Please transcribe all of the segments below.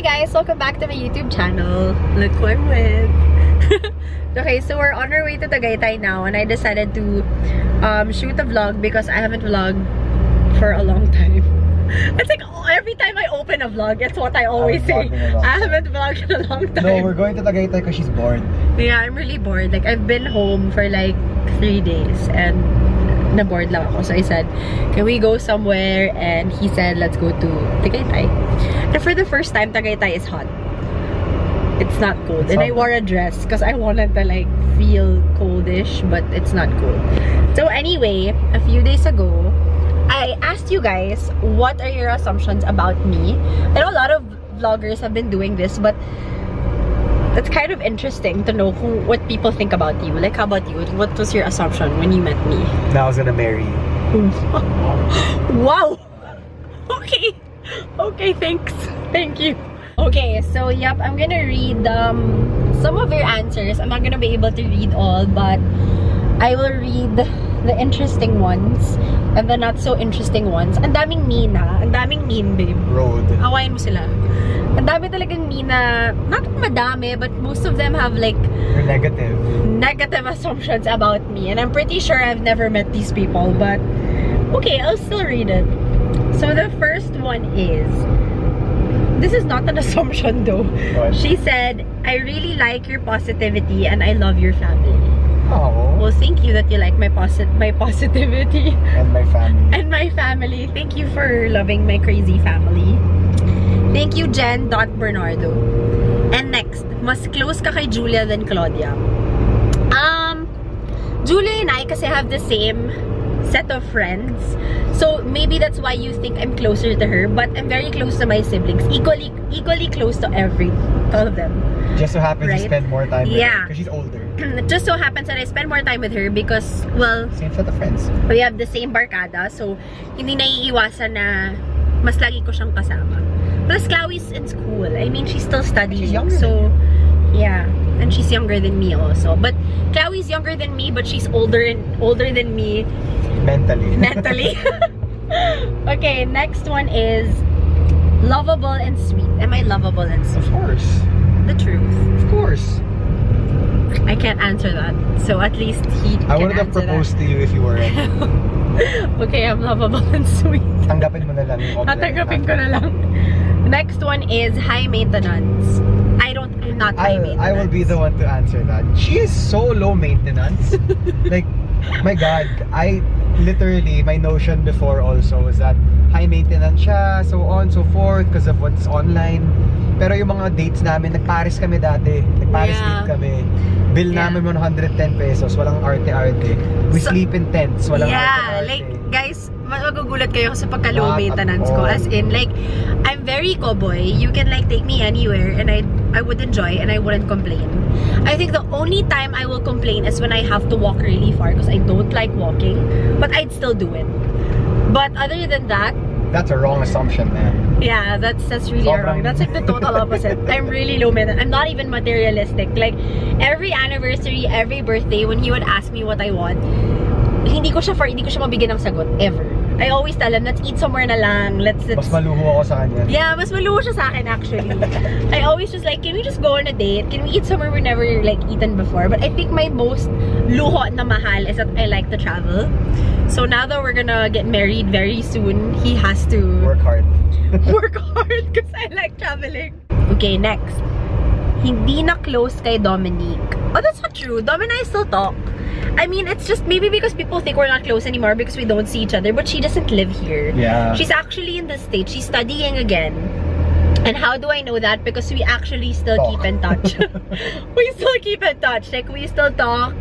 guys, welcome back to my YouTube channel. Look who I'm with. Okay, so we're on our way to Tagaytay now, and I decided to shoot a vlog because I haven't vlogged for a long time. It's like every time I open a vlog, it's what I always say. I haven't vlogged in a long time. No, we're going to Tagaytay because she's bored. Yeah, I'm really bored. Like, I've been home for like 3 days and na-bored lang ako. So I said, can we go somewhere? And he said, let's go to Tagaytay. And for the first time, Tagaytay is hot. It's not cold. And I wore a dress because I wanted to like feel coldish, but it's not cold. So anyway, a few days ago, I asked you guys, what are your assumptions about me? I know a lot of vloggers have been doing this, but it's kind of interesting to know what people think about you. Like, how about you? What was your assumption when you met me? That I was gonna marry you. Wow! Okay. Okay, thanks. Thank you. Okay, so yep, I'm gonna read some of your answers. I'm not gonna be able to read all, but I will read the interesting ones and the not so interesting ones. Ang daming mean ha. Ang daming mean, babe. Road. Awayin mo sila. Ang dami talagang mean na, not madami, but most of them have like negative assumptions about me. And I'm pretty sure I've never met these people, but okay, I'll still read it. So the first one is, this is not an assumption though. What? She said, I really like your positivity and I love your family. Oh. Well, thank you that you like my positivity. And my family. And my family. Thank you for loving my crazy family. Thank you, Jen.Bernardo. And next, mas close ka kay Julia than Claudia. Julia and I kasi have the same set of friends. So maybe that's why you think I'm closer to her, but I'm very close to my siblings. Equally close to all of them. Just so happens right? You spend more time with her Yeah. because she's older. It just so happens that I spend more time with her because, well, Same set of friends. we have the same barkada. So, hindi naiiwasan na mas lagi ko siyang kasama. Plus, Chloe's in school. I mean, she's still studying. She's younger So, yeah. And she's younger than me also. But Chloe's younger than me, but she's older than me Mentally. mentally. Okay, next one is lovable and sweet. Am I lovable and sweet? Of course. The truth. Of course. I can't answer that. So at least he I can would have answer proposed to you if you weren't. Okay, I'm lovable and sweet. Tanggapin mo na lang yung compliment. Tatanggapin ko na lang. Next one is high maintenance. I'm not high maintenance. I will be the one to answer that. She is so low maintenance. Like, my God, literally, my notion before also was that high maintenance siya, so on, so forth, because of what's online. Pero yung mga dates namin, nag-Paris kami dati. Nag-Paris date kami. Bill namin 110 pesos, walang arte-arte. We sleep in tents, walang arte-arte. Like, guys, magugulat kayo sa pagka-low maintenance ko. As in, like, I'm very cowboy. You can, like, take me anywhere and I would enjoy and I wouldn't complain. I think the only time I will complain is when I have to walk really far because I don't like walking. But I'd still do it. But other than that, that's a wrong assumption, man. yeah, that's really wrong. That's like the total opposite. I'm really low maintenance. I'm not even materialistic. Like, every anniversary, every birthday, when he would ask me what I want, hindi ko siya mabigyan ng sagot, ever. I always tell him, let's eat somewhere na lang. Let's Mas maluho ako sa kanya. Yeah, mas maluho siya sa akin actually. I always just like, can we just go on a date? Can we eat somewhere we've never like eaten before? But I think my most luho na mahal is that I like to travel. So now that we're gonna get married very soon, he has to work hard. Work hard because I like traveling. Okay, next. Hindi na close kay Dominique. Oh, that's not true. Dom and I still talk. I mean, it's just maybe because people think we're not close anymore because we don't see each other, but she doesn't live here. Yeah. She's actually in the States. She's studying again. And how do I know that? Because we actually still keep in touch. We still keep in touch. Like, we still talk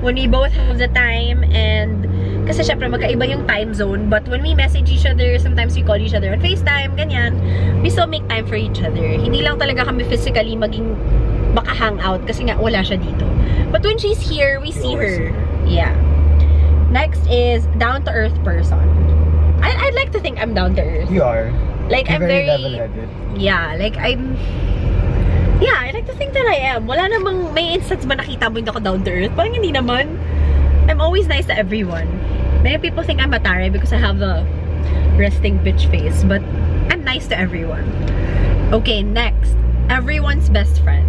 when we both have the time. And kasi syempre magkaiba yung time zone. But when we message each other, sometimes we call each other on FaceTime, ganyan. We still make time for each other. Hindi lang talaga kami physically maging maka-hangout kasi nga wala siya dito. But when she's here, we see her. Yeah. Next is down-to-earth person. I'd like to think I'm down-to-earth. You are. Like, You're I'm very level-headed. Yeah, like yeah, I like to think that I am. Wala namang may instance ba nakita mo hindi ako down-to-earth? Parang hindi naman. I'm always nice to everyone. Many people think I'm matare because I have a resting bitch face, but I'm nice to everyone. Okay, next. Everyone's best friend.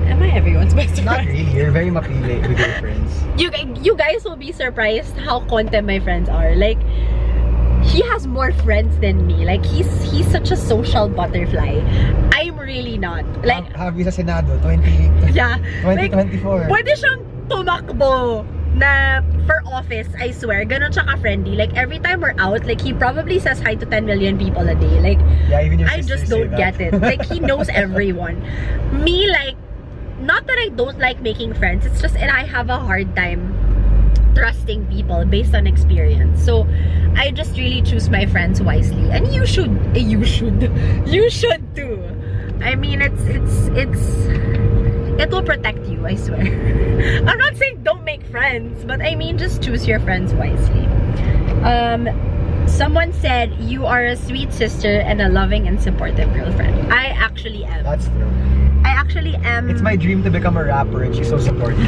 Am I everyone's best Not friend? really. You're very mapili with your friends. You guys will be surprised how content my friends are. Like, he has more friends than me. Like, he's such a social butterfly. I'm really not. Like, Have you sa Senado 20, yeah. 2024? Pwede siyang tumakbo na for office, I swear. Ganon siya ka-friendly. Like, every time we're out, like, he probably says hi to 10 million people a day. Like, Yeah, even your I sisters just say don't that. get it. Like, he knows everyone. Me, like, not that I don't like making friends. It's just, and I have a hard time trusting people based on experience. So, I just really choose my friends wisely. And you should too. I mean, it will protect you, I swear. I'm not saying don't make friends, but I mean, just choose your friends wisely. Someone said, you are a sweet sister and a loving and supportive girlfriend. I actually am. That's true. I actually am. It's my dream to become a rapper and she's so supportive.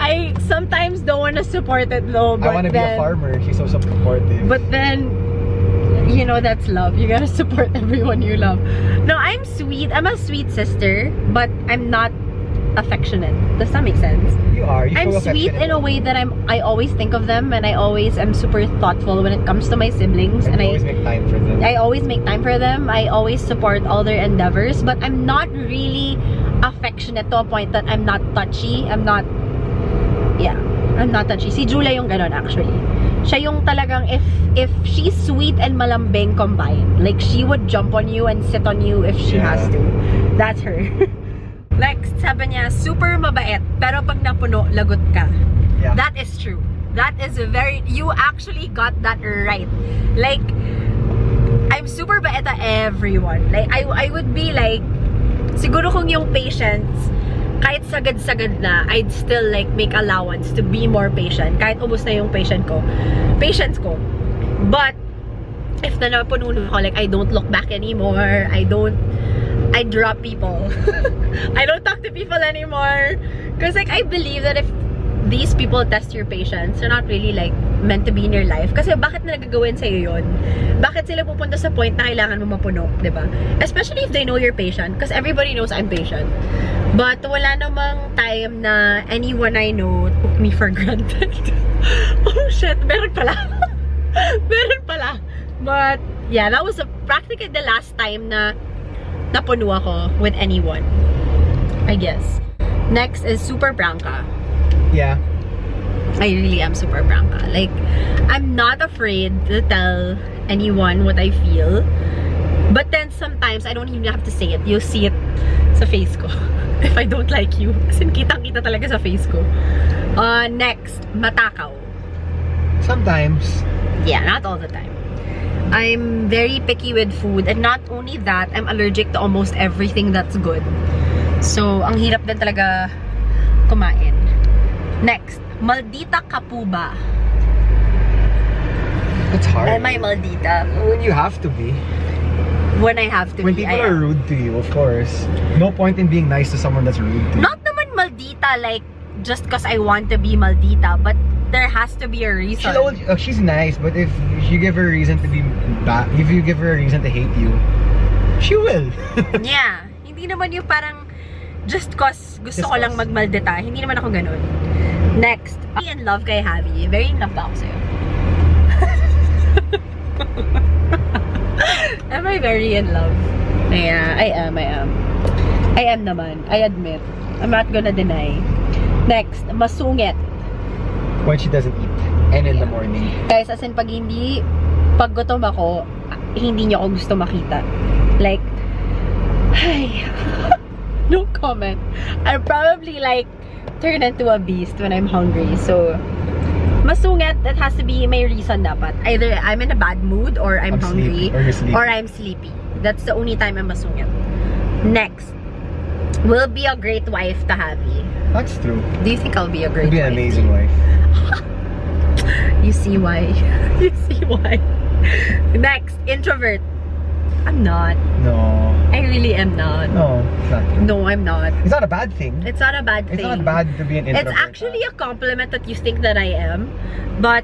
I sometimes don't want to support it though, but I want to be a farmer. She's so supportive. But then, you know, that's love. You gotta support everyone you love. No, I'm sweet. I'm a sweet sister, but I'm not affectionate. Does that make sense? You are. You're I'm so sweet in a way that I always think of them, and I always am super thoughtful when it comes to my siblings, and you always make time for them. I always make time for them. I always support all their endeavors, but I'm not really affectionate to a point that I'm not touchy. I'm not touchy. Si Julia yung ganon actually. Siya yung talagang if she's sweet and malambing combined, like she would jump on you and sit on you if she has to. That's her. Next, sabi niya, super mabait, pero pag napuno, lagot ka. Yeah. That is true. That is you actually got that right. Like, I'm super bait to everyone. Like, I would be like, siguro kung yung patience, kahit sagad-sagad na, I'd still like make allowance to be more patient. Kahit ubos na yung patience ko. But, if na napuno ko, like, I don't look back anymore. I drop people. I don't talk to people anymore. Because like, I believe that if these people test your patience, they're not really like meant to be in your life. Kasi bakit na nagagawin sa'yo yun? Bakit sila pupunta sa point na kailangan mo mapuno, diba? Especially if they know you're patient. Because everybody knows I'm patient. But wala namang time na anyone I know took me for granted. Oh shit, meron pala. Meron pala. But yeah, that was practically the last time na napuno ako with anyone, I guess. Next is super prangka. Yeah. I really am super prangka. Like, I'm not afraid to tell anyone what I feel. But then sometimes, I don't even have to say it. You'll see it sa face ko. If I don't like you. Kasi kitang-kita talaga sa face ko. Next, matakaw. Sometimes. Yeah, not all the time. I'm very picky with food, and not only that, I'm allergic to almost everything that's good. So, ang hirap din talaga kumain. Next, maldita ka po ba? It's hard. Am I maldita? When you have to be. When I have to When be, people are rude to you, of course. No point in being nice to someone that's rude to you. Not naman maldita, like, just because I want to be maldita, but there has to be a reason. She's nice, but if you give her a reason to be bad, if you give her a reason to hate you, she will. Yeah. Hindi naman yung parang just cause gusto ko lang magmaldita. Hindi naman ako ganun. Next, I'm in love kay Javi. Very in love ba ako sa'yo? Am I very in love? Yeah, I am. I am naman. I admit. I'm not gonna deny. Next, masungit. When she doesn't eat. And in the morning. Guys, as in pag gutom ako, hindi niyo ako gusto makita. Like, ay, no comment. I probably like turn into a beast when I'm hungry. So, masungit, that has to be may reason dapat. Either I'm in a bad mood, or I'm hungry, sleepy, or you're sleepy. or I'm sleepy. That's the only time I'm masungit. Next, will be a great wife to Javi. That's true. Do you think I'll be a great You'll be wife? an amazing wife. You see why. You see why. Next, introvert. I'm not. No. I really am not. No, it's not true. No, I'm not. It's not a bad thing. It's not a bad thing. It's not bad to be an introvert. It's actually a compliment that you think that I am, but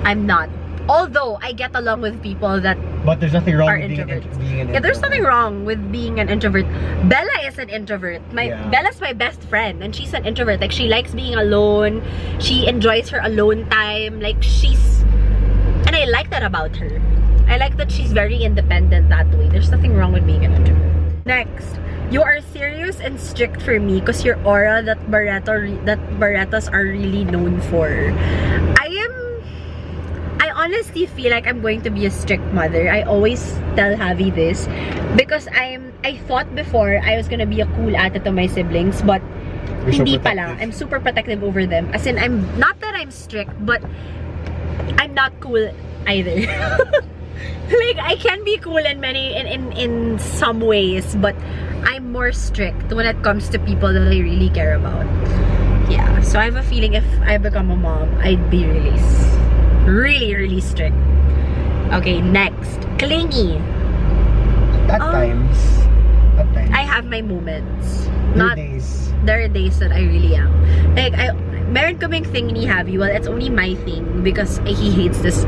I'm not. Although I get along with people that But there's nothing wrong are with being introverts. being an Yeah, there's introvert. nothing wrong with being an introvert. Bella is an introvert. Yeah. Bella's my best friend, and she's an introvert. Like, she likes being alone. She enjoys her alone time. Like, and I like that about her. I like that she's very independent that way. There's nothing wrong with being an introvert. Next, you are serious and strict for me because your aura that Barretos are really known for. I honestly feel like I'm going to be a strict mother. I always tell Javi this because I thought before I was gonna be a cool ate to my siblings, but You're so hindi pala. protective. I'm super protective over them. As in, I'm not that I'm strict, but I'm not cool either. Like, I can be cool in some ways, but I'm more strict when it comes to people that I really care about. Yeah, so I have a feeling if I become a mom, I'd be really strict. Okay, next. Clingy. At times. I have my moments. There are days. There are days that I really am. Like, meron kaming thing ni Javi. Well, it's only my thing because he hates this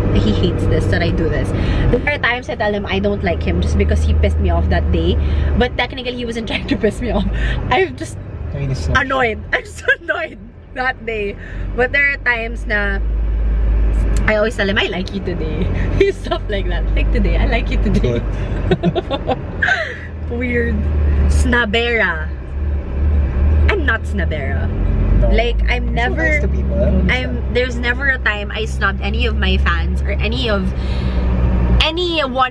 that I do this. There are times I tell him I don't like him just because he pissed me off that day. But technically, he wasn't trying to piss me off. I'm just annoyed. I'm so annoyed that day. But there are times na I always tell him, I like you today. Stuff like that. Like today, I like you today. Weird. Snabera. I'm not snabera. No. Like, I'm You're so never... nice to people. I don't understand. There's never a time I snubbed any of my fans or anyone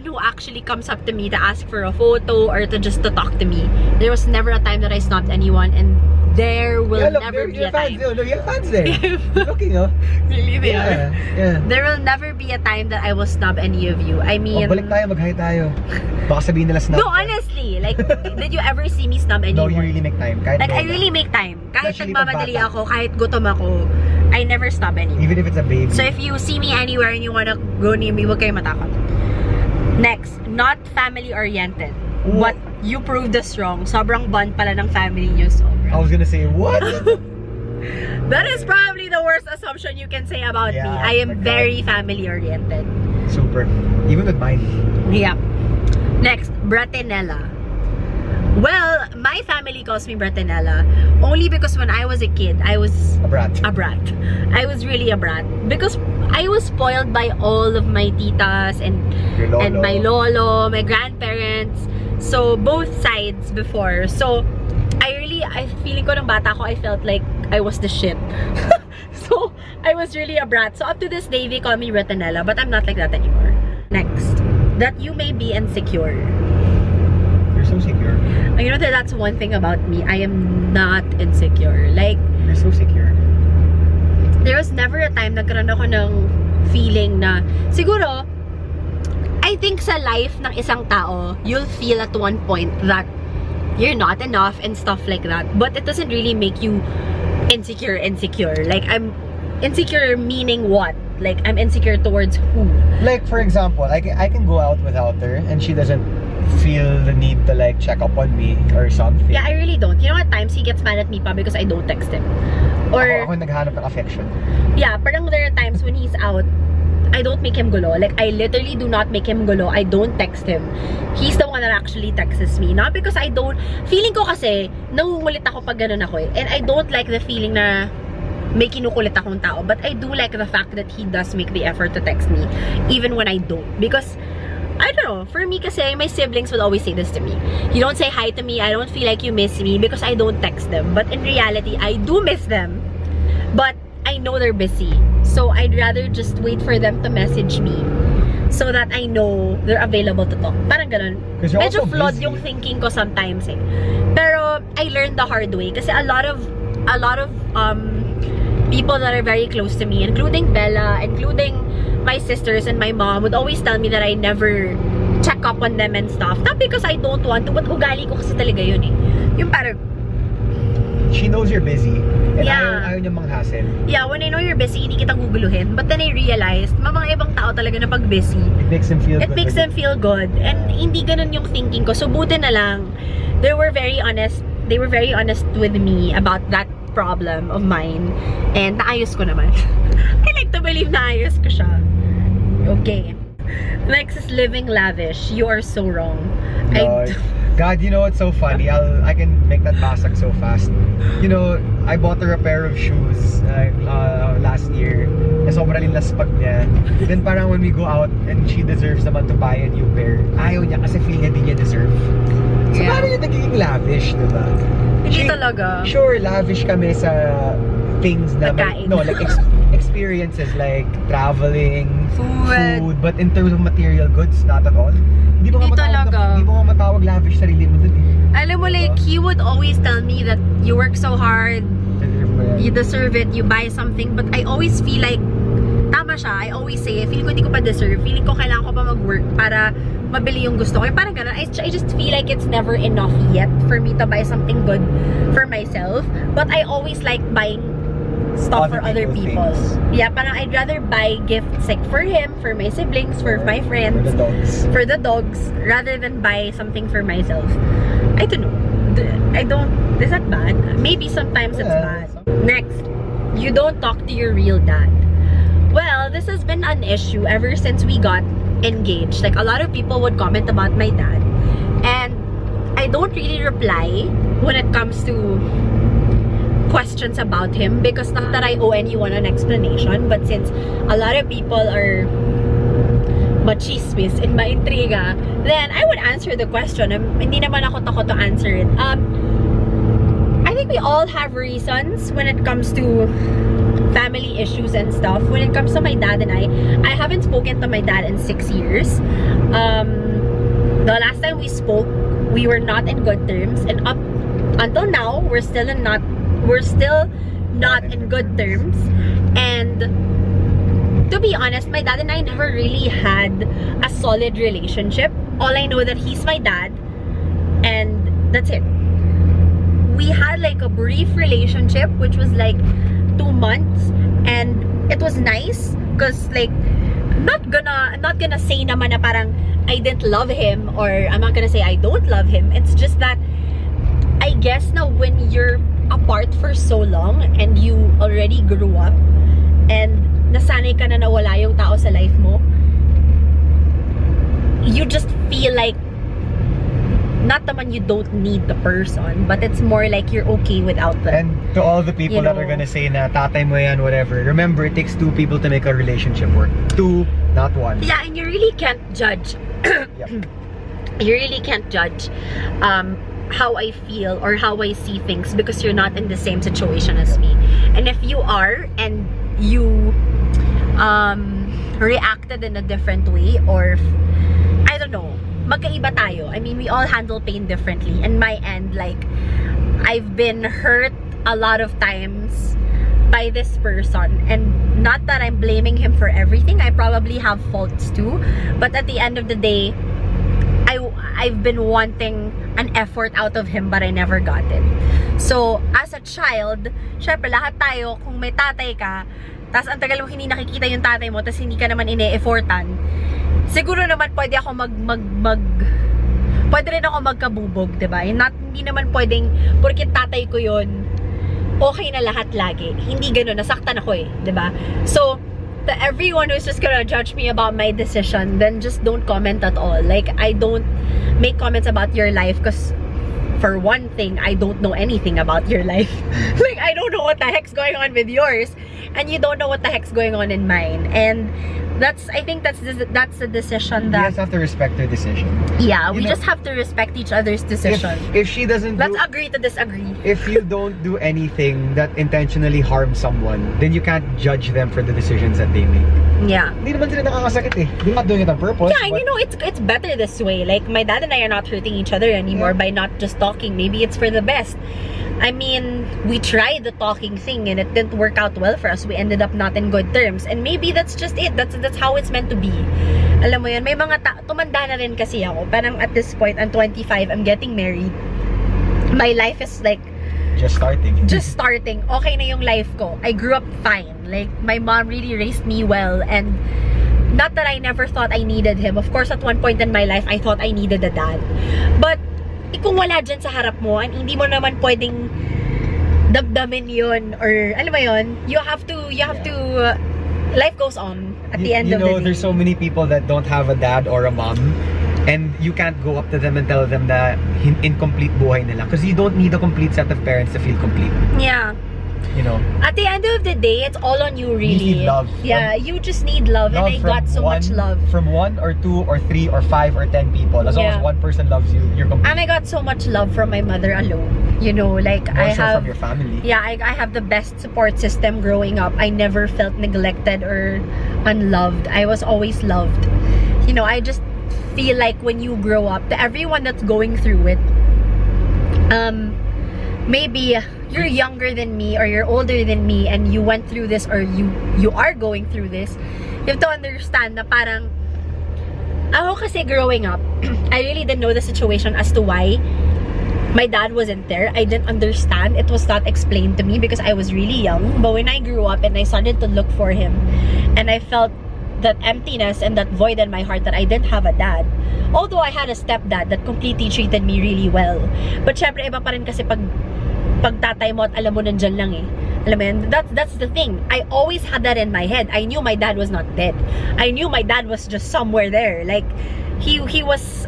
who actually comes up to me to ask for a photo or to talk to me. There was never a time that I snubbed anyone, and there will never be a time. No, you have fans there. Looking, oh. Really, they are. Yeah. There will never be a time that I will snub any of you. I mean... Balik tayo, mag-hi tayo. Baka sabihin nila snub. No, honestly. Like, did you ever see me snub No, anyone? you really make time. Kahit Like, I lola. really make time. Kahit Especially nagmamadali pag bata. ako, kahit gutom ako, I never stop anyone. Even if it's a baby. So if you see me anywhere and you wanna go near me, huwag kayo matakot. Next, not family-oriented. What? But you proved us wrong. Sobrang bond pala ng family niyo, sobra. I was gonna say, what? That is probably the worst assumption you can say about me. Yeah, I my am God. very family-oriented. Super. Even with mine. Yeah. Next, Bratinella. Well, my family calls me Bratinella only because when I was a kid, I was A brat. a brat. I was really a brat because I was spoiled by all of my titas and Your lolo. and my lolo, my grandparents. So both sides before. So I feeling ko ng bata ko, I felt like I was the shit. So I was really a brat. So up to this day, they call me Bratinella, but I'm not like that anymore. Next, that you may be insecure. You're so secure. You know that that's one thing about me. I am not insecure. Like, You're so secure. there was never a time nagkaroon ako ng feeling na, siguro, I think sa life ng isang tao, you'll feel at one point that you're not enough and stuff like that. But it doesn't really make you insecure. Like, I'm insecure meaning what? Like, I'm insecure towards who? Like, for example, I can go out without her and she doesn't feel the need to like check up on me or something. Yeah, I really don't. You know, at times he gets mad at me pa because I don't text him. Or, Ako naghahanap ng affection. yeah, parang there are times when he's out, I don't make him gulo. Like, I literally do not make him gulo. I don't text him. He's the one that actually texts me. Not because I don't... Feeling ko kasi, nangungulit ako pag ganun ako eh. And I don't like the feeling na may kinukulit akong tao. But I do like the fact that he does make the effort to text me. Even when I don't. Because, I don't know. For me kasi, my siblings would always say this to me. You don't say hi to me. I don't feel like you miss me because I don't text them. But in reality, I do miss them. But I know they're busy. So I'd rather just wait for them to message me so that I know they're available to talk. Parang ganun. 'Cause you're Medyo also flawed busy. yung thinking ko sometimes eh. Pero I learned the hard way kasi a lot of people that are very close to me, including Bella, including my sisters and my mom, would always tell me that I never check up on them and stuff. Not because I don't want to, but ugali ko kasi talaga yun eh. Yung parang, She knows you're busy. And Yeah. ayaw niya manghassle. yeah, when I know you're busy, hindi kita guguluhin. But then I realized, mga ibang tao talaga na pag busy, It makes them feel it good. makes them feel good. And hindi ganun yung thinking ko. So buti na lang, they were very honest with me about that problem of mine. And naayos ko naman. I like to believe naayos ko siya. Okay. Next is living lavish. You are so wrong. No, God, you know what's so funny? I can make that basag so fast. You know, I bought her a pair of shoes last year. Na sobrang laspag niya. Then parang when we go out and she deserves naman to buy a new pair, ayaw niya kasi feel niya di niya deserve. So Yeah. paano niya nagiging lavish, diba? Hindi talaga. Sure, lavish kami sa things na Pagkain. like experiences like traveling, Food. but in terms of material goods, not at all. Hindi mo Hindi nga talaga. hindi mo nga matawag lavish sarili mo dun eh. Alam mo, like, he would always tell me that you work so hard, you deserve it, you buy something, but I always feel like, tama siya, I always say, feeling ko hindi ko pa deserve, feeling ko kailangan ko pa mag-work para mabili yung gusto ko. Parang ganun, I just feel like it's never enough yet for me to buy something good for myself, but I always like buying stuff for other people. Yeah, parang I'd rather buy gifts like for him, for my siblings, for my friends, for the dogs, rather than buy something for myself. I don't know. Is that bad? Maybe sometimes it's bad. Next, you don't talk to your real dad. Well, this has been an issue ever since we got engaged. Like, a lot of people would comment about my dad, and I don't really reply when it comes to questions about him, because not that I owe anyone an explanation, but since a lot of people are machismis in my intriga, then I would answer the question. Hindi naman ako takot to answer it. I think we all have reasons when it comes to family issues and stuff. When it comes to my dad and I haven't spoken to my dad in 6 years. The last time we spoke, we were not in good terms, and up until now, we're still not in good terms. And to be honest, my dad and I never really had a solid relationship. All I know that he's my dad, and that's it. We had like a brief relationship, which was like 2 months, and it was nice because, like, I'm not gonna say naman na parang I didn't love him, or I'm not gonna say I don't love him. It's just that I guess now when you're apart for so long and you already grew up and nasanay ka na nawala yung tao sa life mo, you just feel like, not naman you don't need the person, but it's more like you're okay without them. And to all the people that are gonna say na tatay mo yan, whatever, remember, it takes 2 people to make a relationship work. 2, not 1. Yeah, and you really can't judge. Yep. You really can't judge how I feel or how I see things, because you're not in the same situation as me. And if you are, and you reacted in a different way, or I don't know, magkaiba tayo. I mean, we all handle pain differently. And my end, like, I've been hurt a lot of times by this person, and not that I'm blaming him for everything. I probably have faults too, but at the end of the day, I've been wanting an effort out of him, but I never got it. So, as a child, syempre, lahat tayo, kung may tatay ka, tas ang tagal mo hindi nakikita yung tatay mo, tas hindi ka naman ine-effortan, siguro naman pwede ako pwede rin ako magkabubog, diba? Hindi naman pwedeng, porket tatay ko yun, okay na lahat lagi. Hindi ganun, nasaktan ako eh, diba? So, to everyone who's just gonna judge me about my decision, then just don't comment at all. Like, I don't make comments about your life because, for one thing, I don't know anything about your life. Like, I don't know what the heck's going on with yours, and you don't know what the heck's going on in mine. And I think that's the decision that... You just have to respect her decision. Yeah, we know, just have to respect each other's decision. If she doesn't Let's agree to disagree. If you don't do anything that intentionally harms someone, then you can't judge them for the decisions that they make. Yeah. Hindi naman sila nakakasakit eh. They're not doing it on purpose. Yeah, and you know, it's better this way. Like, my dad and I are not hurting each other anymore by not just talking. Maybe it's for the best. I mean, we tried the talking thing and it didn't work out well for us. We ended up not in good terms. And maybe that's just it. That's how it's meant to be. Alam mo yun, may mga tumanda na rin kasi ako. Parang at this point, I'm 25, I'm getting married. My life is like... Just starting. Just starting. Okay na yung life ko. I grew up fine. Like, my mom really raised me well, and not that I never thought I needed him. Of course, at one point in my life, I thought I needed a dad. But, kung wala dyan sa harap mo, and hindi mo naman pwedeng damdamin yun, or, alam mo yun, you have to life goes on at the end of the day. There's so many people that don't have a dad or a mom, and you can't go up to them and tell them that incomplete buhay nila, because you don't need a complete set of parents to feel complete. Yeah. At the end of the day, it's all on you, really. You need love. Yeah, you just need love, and I got so much love. From 1 or 2 or 3 or 5 or 10 people. As long as one person loves you, you're complete. And I got so much love from my mother alone. Like I have from your family. Yeah, I have the best support system growing up. I never felt neglected or unloved. I was always loved. I just feel like when you grow up, to everyone that's going through it, maybe you're younger than me or you're older than me and you went through this, or you are going through this, you have to understand na parang ako kasi growing up, I really didn't know the situation as to why my dad wasn't there. I didn't understand. It was not explained to me because I was really young. But when I grew up and I started to look for him, and I felt that emptiness and that void in my heart that I didn't have a dad. Although I had a stepdad that completely treated me really well. But syempre, iba pa rin kasi pag tatay mo at alam mo nandyan lang eh. Alam mo yun? That's the thing. I always had that in my head. I knew my dad was not dead. I knew my dad was just somewhere there. Like, he was,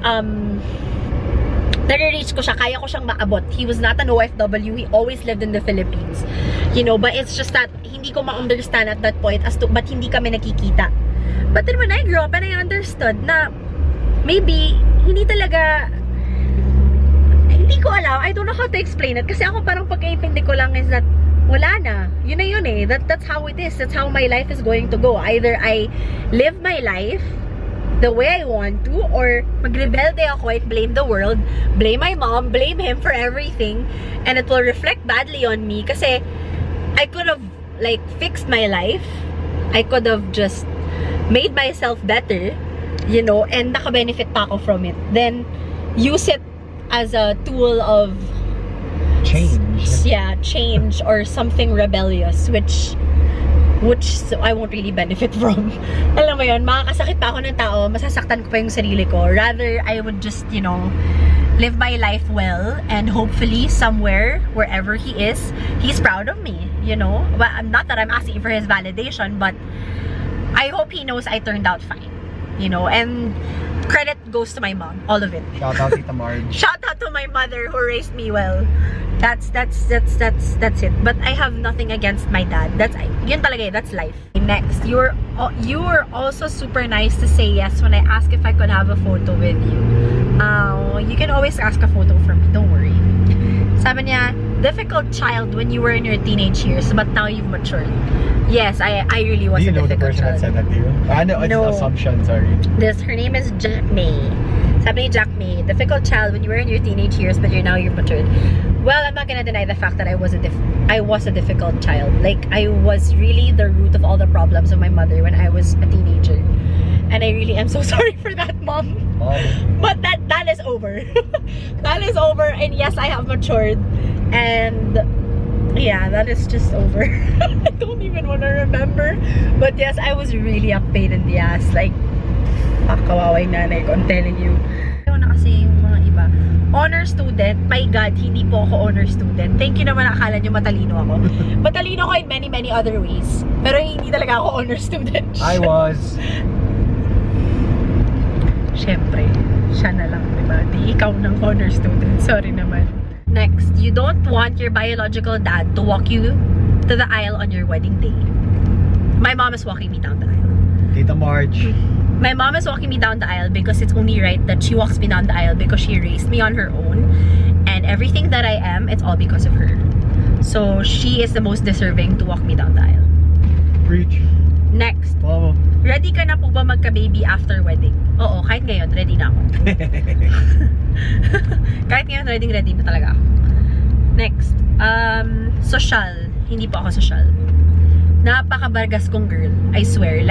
nare-reach ko siya, kaya ko siyang maabot. He was not an OFW. He always lived in the Philippines. But it's just that, hindi ko ma-understand at that point as to, ba't hindi kami nakikita. But then when I grew up and I understood na, maybe, hindi ko alam. I don't know how to explain it. Kasi ako parang pagkaintindi ko lang is that, wala na. Yun na yun eh. That's how it is. That's how my life is going to go. Either I live my life the way I want to, or magrebelde ako and blame the world, blame my mom, blame him for everything, and it will reflect badly on me kasi I could have fixed my life. I could have just made myself better, and naka-benefit pa ako from it. Then use it as a tool of change or something rebellious, which I won't really benefit from. Alam mo yun, makakasakit pa ako ng tao, masasaktan ko pa yung sarili ko. Rather, I would just, live my life well, and hopefully somewhere, wherever he is, he's proud of me, Well, not that I'm asking for his validation, but I hope he knows I turned out fine, and credit goes to my mom, all of it. Shout out Tita Marge. Shout out to my mother who raised me well. That's it. But I have nothing against my dad. Yun talaga, that's life. Next, you were also super nice to say yes when I asked if I could have a photo with you. You can always ask a photo from me, don't worry. Sabi niya, difficult child when you were in your teenage years, but now you've matured. Yes, I really was a difficult child. Do you know the person that said that to you? It's an assumption, sorry. Her name is Jack May. Sabi ni Jack May, difficult child when you were in your teenage years, but now you're matured. Well, I'm not gonna deny the fact that I was a difficult child. I was really the root of all the problems of my mother when I was a teenager. And I really am so sorry for that, Mom. But that is over. That is over, and yes, I have matured. And yeah, that is just over. I don't even want to remember. But yes, I was really a pain in the ass. Kawawa yung nanay ko, I'm telling you. Ayaw na kasi yung mga iba. Honor student, my God, hindi po ako honor student. Thank you naman, akala nyo matalino ako. Matalino ako in many other ways. Pero hindi talaga ako honor student. I was. Siyempre, siya na lang, diba? Di ikaw ng honor student. Sorry naman. Next, you don't want your biological dad to walk you to the aisle on your wedding day. My mom is walking me down the aisle. Tita Marge. My mom is walking me down the aisle because it's only right that she walks me down the aisle because she raised me on her own. And everything that I am, it's all because of her. So, she is the most deserving to walk me down the aisle. Preach. Next. Wow. Ready ka na po ba magka-baby after wedding? Oo, kahit ngayon, ready na ako. Kahit ngayon, ready na talaga ako. Next. Social. Hindi po ako social. Napaka-bargas kong girl. I swear.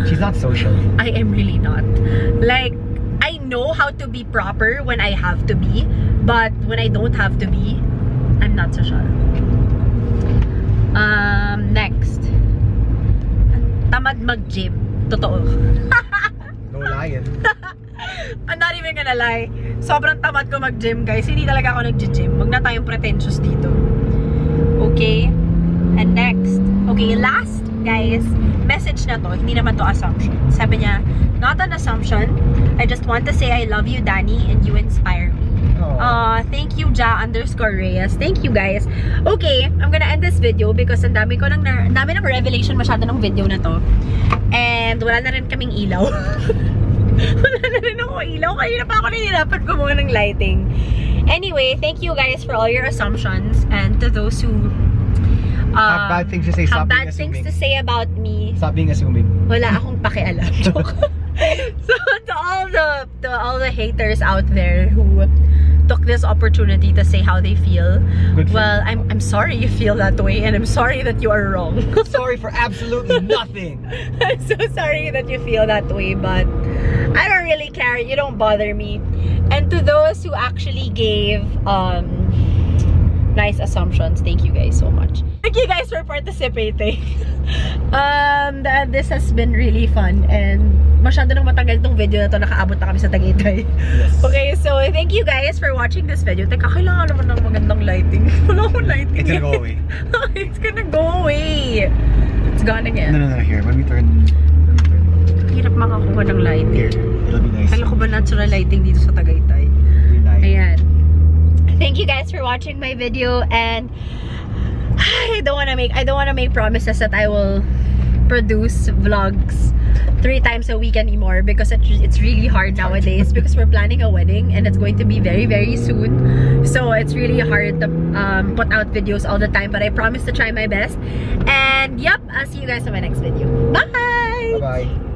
She's not social. I am really not. I know how to be proper when I have to be, but when I don't have to be, I'm not social. Next. Tamad mag-gym. Totoo. No lying. I'm not even gonna lie. Sobrang tamad ko mag-gym, guys. Hindi talaga ako nag-gym. Huwag na tayong pretentious dito. Okay? And next. Okay, last, guys. message na to, hindi naman to assumption. Sabi niya, not an assumption. I just want to say I love you, Danny, and you inspire me. Thank you, Ja_Reyes. Thank you, guys. Okay, I'm gonna end this video because ang dami ng revelation masyado ng video na to. And wala na rin kaming ilaw. Wala na rin ako ilaw. Kaya na pa ako nahihirapan gumawa ng lighting. Anyway, thank you guys for all your assumptions. And to those who have bad things to say, have stop being bad things assuming. to say about me, Stop being assuming. wala akong pakialam. Joke. So to all the haters out there who took this opportunity to say how they feel, Good for well, you. I'm sorry you feel that way, and I'm sorry that you are wrong. Sorry for absolutely nothing. I'm so sorry that you feel that way, but I don't really care. You don't bother me. And to those who actually gave nice assumptions, thank you guys so much. Thank you guys for participating. This has been really fun, and masyado nang matagal tong video na to, nakaabot na kami sa Tagaytay. Yes. Okay, so thank you guys for watching this video. Teka, kailangan naman ng magandang lighting. Wala akong lighting. It's gonna go away. It's gonna go away. It's gone again. No. Here, when we turn. Hirap makakuha ng lighting. Here, it'll be nice. Kala ko ba natural lighting dito sa Tagaytay? It'll be nice. Ayan. Thank you guys for watching my video, and I don't wanna make promises that I will produce vlogs 3 times a week anymore, because it's really hard nowadays because we're planning a wedding and it's going to be very, very soon. So it's really hard to put out videos all the time, but I promise to try my best. And yep, I'll see you guys in my next video. Bye! Bye-bye.